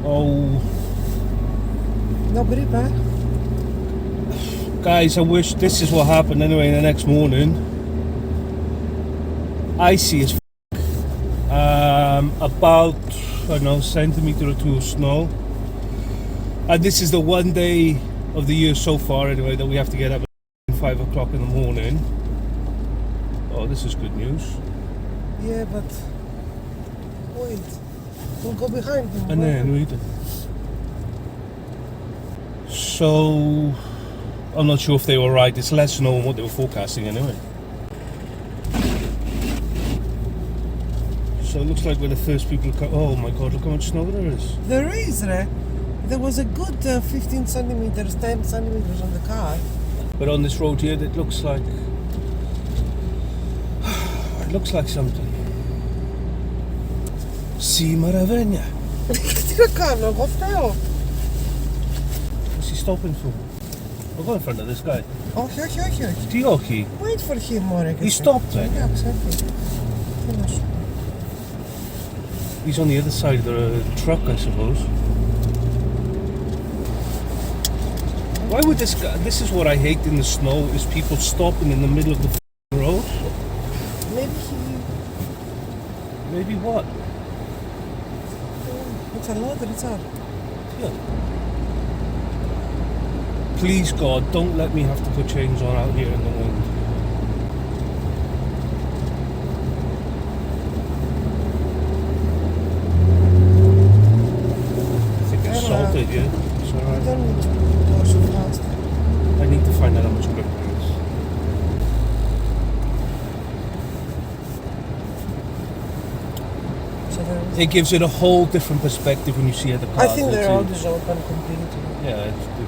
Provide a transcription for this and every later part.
Oh, nobody back. guys, I wish this is what happened anyway the next morning. Icy as about, I don't know, centimetre or two of snow. And this is the one day of the year so far anyway that we have to get up at 5 o'clock in the morning. Oh, this is good news. Yeah, but wait, don't go behind me. And then read it. So I'm not sure if they were right. It's less snow than what they were forecasting anyway. So it looks like we're the first people to come. Oh my god, look how much snow there is. There is, right? There was a good 15 centimeters, 10 centimeters on the car. But on this road here, it looks like something. Si maraviglia. What's he stopping for? We'll go in front of this guy. Oh, here. Tiochi. Wait for him, Marek. He stopped then. Yeah, exactly. Finish. He's on the other side of the truck, I suppose. Why would this guy... This is what I hate in the snow, is people stopping in the middle of the road. Maybe he... Maybe what? It's a lot, it's hard. Yeah. Please God, don't let me have to put chains on out here in the wind. I think it's salted, yeah. It's I alright. don't need to go so fast. I need to find out how much grip there is. So there is... It gives it a whole different perspective when you see the cars. I think the road is open completely. Yeah, it's good.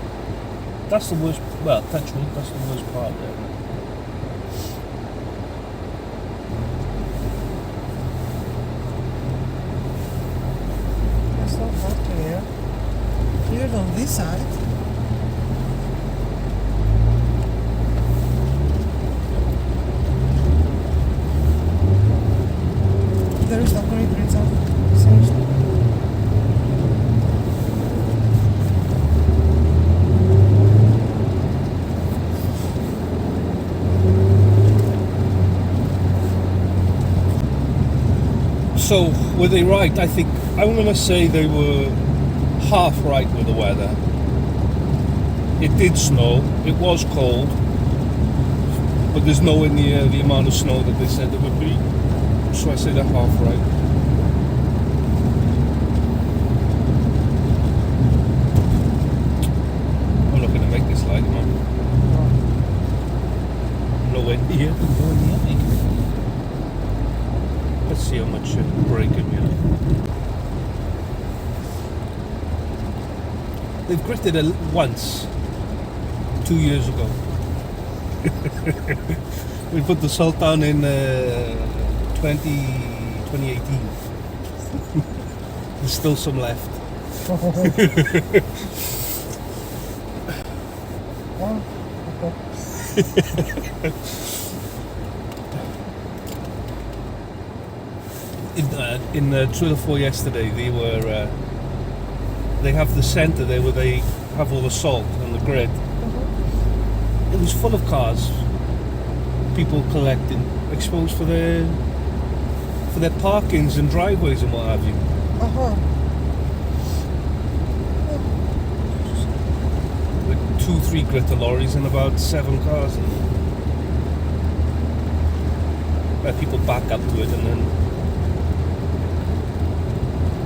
That's the worst. Well, touch wood, that's the worst part there. It's not that clear. Cleared on this side. There is no great result. Seriously. So, were they right? I think, I'm going to say they were half right with the weather. It did snow, it was cold, but there's nowhere near the amount of snow that they said there would be. So I say they're half right. I'm not going to make this light, man. Nowhere near the eye. Let's see how much braking we have. They've gritted it once, 2 years ago. We put the salt down in 2018. There's still some left. In True to 4 yesterday, they have the centre there where they have all the salt on the grid. It was full of cars, people collecting, exposed for their parkings and driveways and what have you. Like 2-3 gritter lorries and about 7 cars. Where people back up to it and then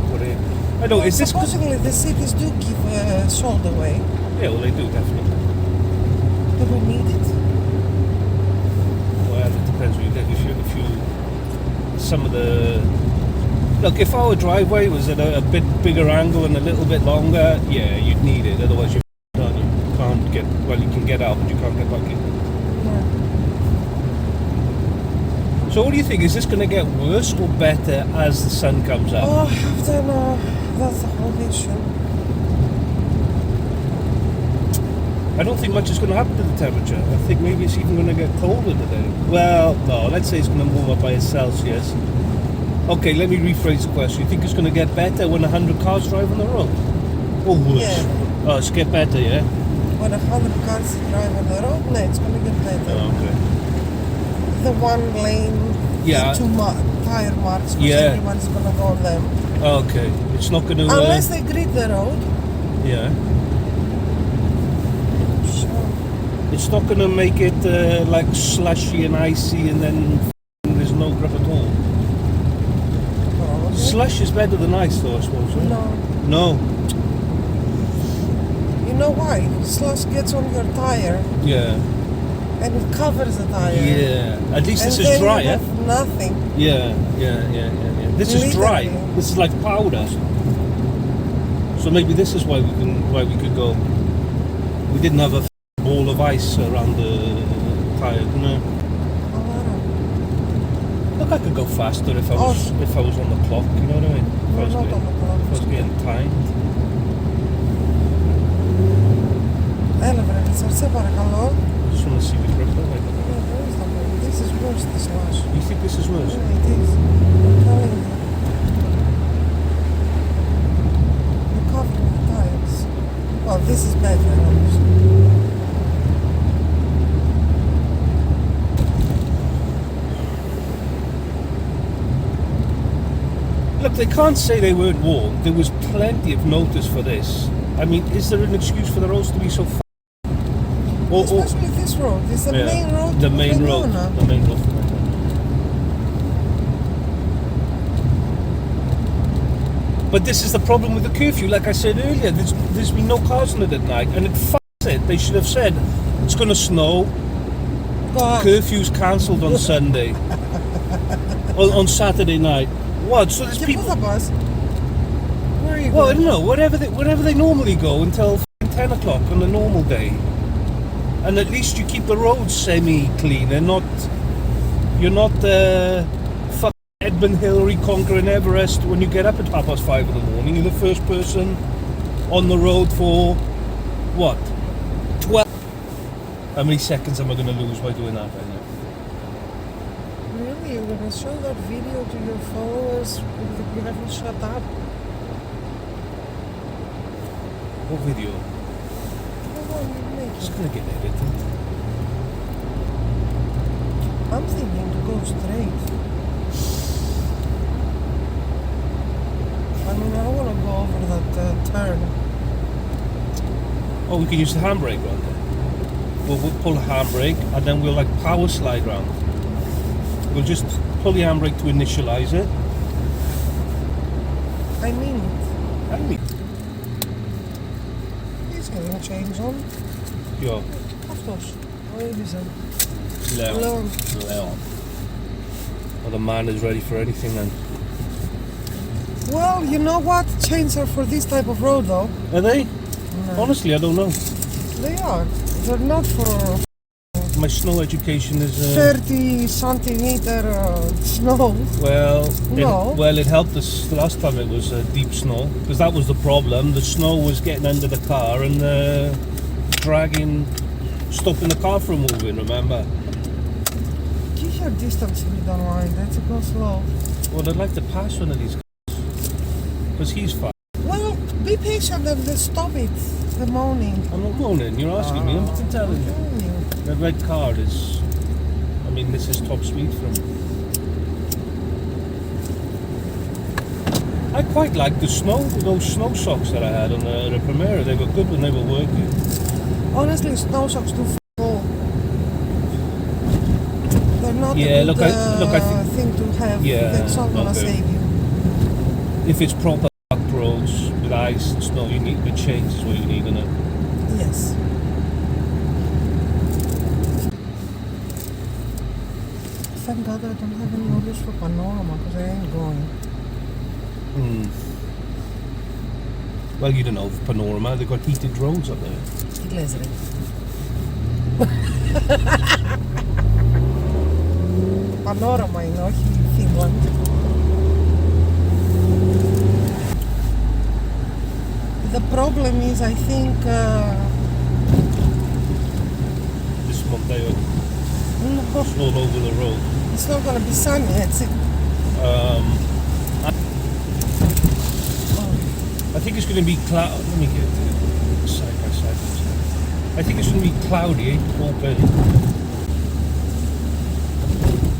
put in. I don't. Is this supposedly the cities do give salt away? Yeah, well they do definitely. Do we need it? Well, it depends what you get. If you some of the look, if our driveway was at a bit bigger angle and a little bit longer, yeah, you'd need it. Otherwise, you're done. You can't get. Well, you can get out, but you can't get back in. Yeah. So, what do you think? Is this going to get worse or better as the sun comes up? Oh, I don't know. That's the whole issue. I don't think much is going to happen to the temperature. I think maybe it's even going to get colder today. Well, no, let's say it's going to move up by a Celsius. Okay, let me rephrase the question. You think it's going to get better when 100 cars drive on the road? Or worse? Yeah. Oh, it's get better, yeah? When 100 cars drive on the road, no, it's gonna get better. Oh, okay. The one lane, Yeah. the two tire marks, because Yeah. everyone's gonna go on them. Okay, it's not going to... Unless they grid the road. Yeah. Sure. It's not going to make it like slushy and icy and then there's no grip at all. Probably. Slush is better than ice though, I suppose, right? No. No. You know why? Slush gets on your tire Yeah. and it covers the tire. Yeah. At least And this then is dry, you yeah? have nothing. Yeah. This is dry. Literally. This is like powder. So maybe this is why we could go. We didn't have a ball of ice around the tire, no. Look, I could go faster if I was on the clock. You know what I mean? We're not on the clock. If I was getting timed. Elevator, σε παρακαλώ. I just want to see the grip. This is worse, this Slush. You think this is worse? Yeah, it is. I'm telling you. You're covering the tires. Well, this is better, obviously. Look, they can't say they weren't warned. There was plenty of notice for this. I mean, is there an excuse for the roads to be so Especially this road. It's the main road. The main road. Panorama. The main road. But this is the problem with the curfew. Like I said earlier, there's been no cars on it at night, and it f***s it. They should have said it's going to snow. Curfew's cancelled on Sunday. on Saturday night. What? So there's people. Where are you Well, I going? don't know. Wherever they normally go until 10 o'clock on a normal day, and at least you keep the roads semi-clean and you're not fucking Edmund Hilary conquering Everest when you get up at 5:30 in the morning. You're the first person on the road for what? 12. How many seconds am I going to lose by doing that? Right now? Really? You're going to show that video to your followers? You haven't shut up. What video? It's going to get edited. I'm thinking to go straight. I mean, I don't want to go over that turn. Oh, we can use the handbrake round there. We'll pull the handbrake and then we'll like power slide round. We'll just pull the handbrake to initialize it. I mean it. I mean, He's getting change on. yeah. Of course. What are you saying? Leon. Well, the man is ready for anything then. Well, you know what? Chains are for this type of road, though. Are they? No. Honestly, I don't know. They are. They're not for My snow education is... 30 centimeter snow. Well, No. it helped us last time it was deep snow, because that was the problem. The snow was getting under the car and stopping the car from moving, remember? Keep your distance if you don't mind. Let's go slow. Well, I'd like to pass one of these cars, because he's fast. Well, be patient and just stop it. The moaning. I'm not moaning, you're asking me, I'm telling you. The red card is, I mean, this is top speed from... I quite like those snow socks that I had on the Primera. They were good when they were working. Honestly, snow socks do fall. They're not Yeah, a good I think thing to have. Yeah, That's not gonna okay. save you. if it's proper roads with ice and snow, you need the chains is what you need, isn't it? Yes. Thank God I don't have any orders for Panorama because I ain't going. Well, you don't know, Panorama, they've got heated roads up there. Τι λες ρε. Panorama είναι, όχι Finland. The problem is, I think, This Monteo, no, it's all over the road. it's not gonna be sunny, it's it's going to be cloud. Let me get it side by side. I think it's going to be cloudy, open.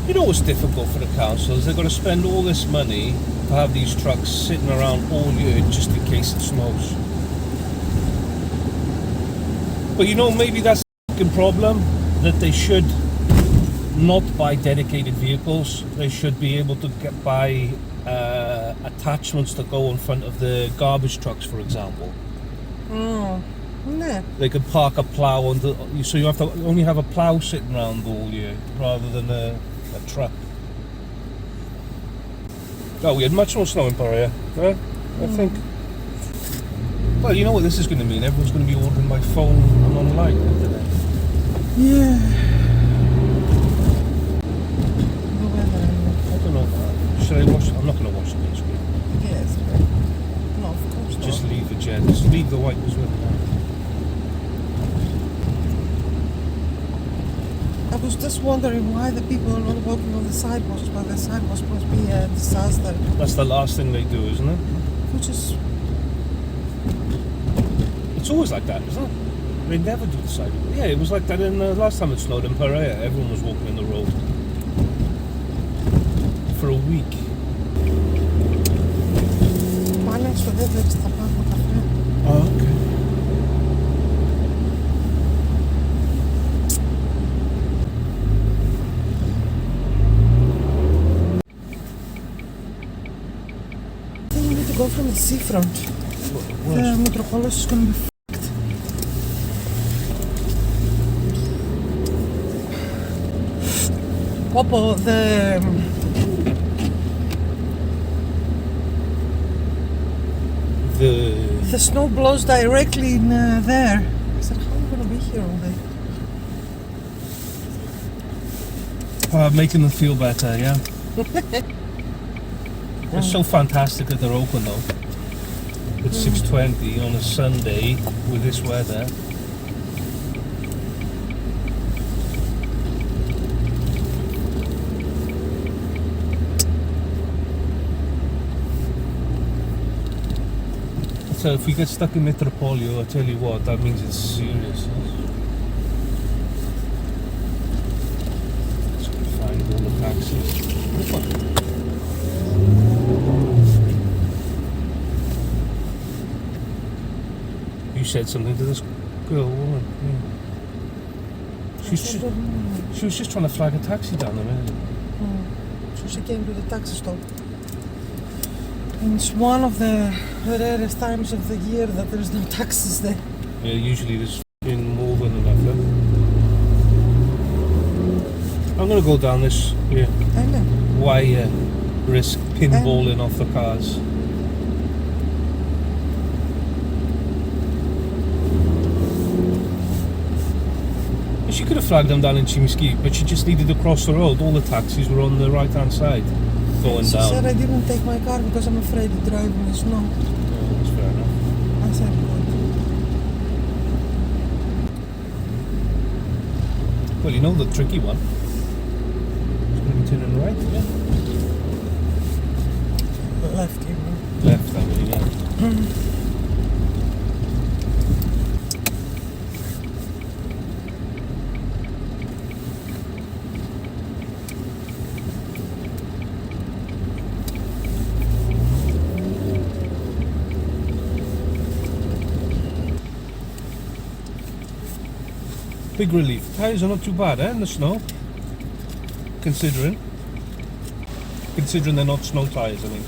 You know what's difficult for the councils? They've got to spend all this money to have these trucks sitting around all year just in case it snows. But you know, maybe that's the fucking problem, that they should not buy dedicated vehicles. They should be able to buy attachments that go in front of the garbage trucks, for example. Oh, no. They could park a plough on so you have to only have a plough sitting around all year rather than a truck. Oh, we had much more snow in Perea, huh? I think. Well, you know what this is going to mean? Everyone's going to be ordering by phone and online today. Yeah. I don't know. Should I watch? I'm not going to watch the windscreen. Yes, but no, of course not. Just leave the jet. Just leave the wipers with it. I was just wondering why the people are not walking on the sidewalks, but the sidewalks must be a disaster. That's the last thing they do, isn't it? Which is... It's always like that, isn't it? They never do the sidewalk. Yeah, it was like that in last time it snowed in Perea. Everyone was walking in the road for a week. Πάλεξ στο δεύτερο στα πάνω καφέ. Oh, okay. I think you need to go from the seafront. The Mitropoleos is going to be f***ed. Popo, the snow blows directly in there. I said, how are you going to be here all day? Making them feel better, yeah. It's so fantastic that they're open though. It's 6:20 on a Sunday with this weather. So if we get stuck in Mitropoleos, I tell you what, that means it's serious. Just gonna find all the taxis. This one. You said something to this girl, woman. Yeah. She was just trying to flag a taxi down the road. So she came to the taxi stop. And it's one of the rarest times of the year that there's no taxis there. Yeah, usually there's more than enough. I'm gonna go down this here. I know. Why risk pinballing off the cars? She could have flagged them down in Tsimiski, but she just needed to cross the road. All the taxis were on the right hand side, going She down. said I didn't take my car because I'm afraid to drive in the snow. Yeah, that's fair enough. I said good. Well, you know the tricky one. It's going to be turning right, yeah? Left, you know. Left, I mean, yeah. Big relief. Tyres are not too bad, in the snow. Considering they're not snow tyres, I think.